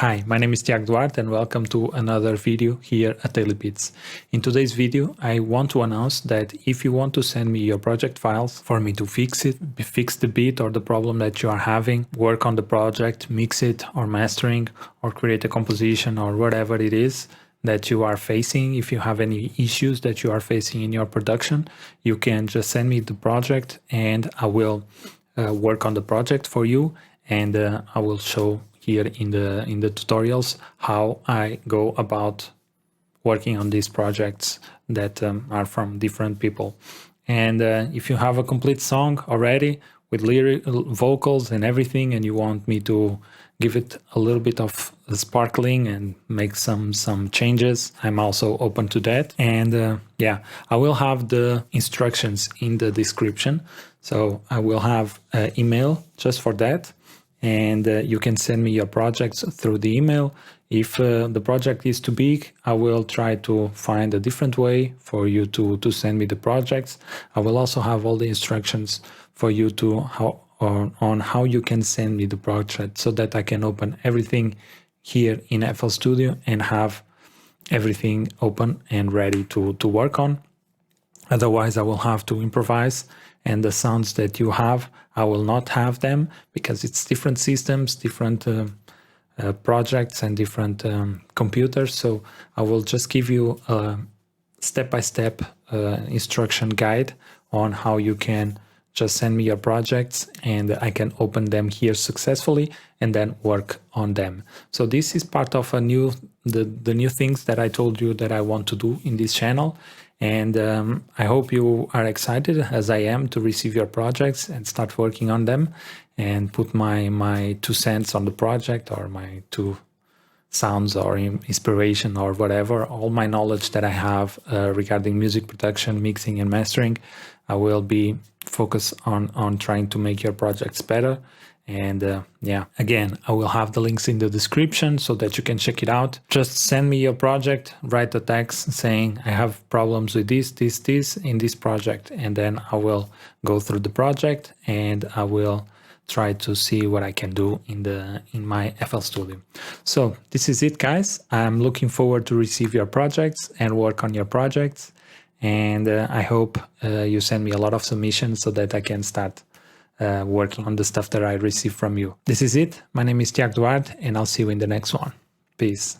Hi, my name is Tiago Duarte and welcome to another video here at DailyBeats. In today's video, I want to announce that if you want to send me your project files for me to fix the beat or the problem that you are having, work on the project, mix it or mastering or create a composition or whatever it is that you are facing, if you have any issues that you are facing in your production, you can just send me the project and I will work on the project for you, and I will show here in the tutorials how I go about working on these projects that are from different people. And if you have a complete song already with lyric vocals and everything, and you want me to give it a little bit of sparkling and make some changes, I'm also open to that. And yeah, I will have the instructions in the description, so I will have an email just for that. And you can send me your projects through the email. If the project is too big, I will try to find a different way for you to send me the projects. I will also have all the instructions for you on how you can send me the project, so that I can open everything here in FL Studio and have everything open and ready to work on. Otherwise, I will have to improvise, and the sounds that you have, I will not have them because it's different systems, different projects and different computers. So I will just give you a step-by-step instruction guide on how you can just send me your projects and I can open them here successfully and then work on them. So this is part of the new things that I told you that I want to do in this channel. And I hope you are excited as I am to receive your projects and start working on them and put my 2 cents on the project, or my 2 sounds or inspiration or whatever, all my knowledge that I have regarding music production, mixing and mastering. I will be focused on trying to make your projects better. And yeah, again, I will have the links in the description so that you can check it out. Just send me your project, write a text saying I have problems with this in this project, and then I will go through the project and I will try to see what I can do in my FL Studio. So this is it, guys. I'm looking forward to receive your projects and work on your projects. And I hope you send me a lot of submissions so that I can start working on the stuff that I receive from you. This is it. My name is Tiago Duarte, and I'll see you in the next one. Peace.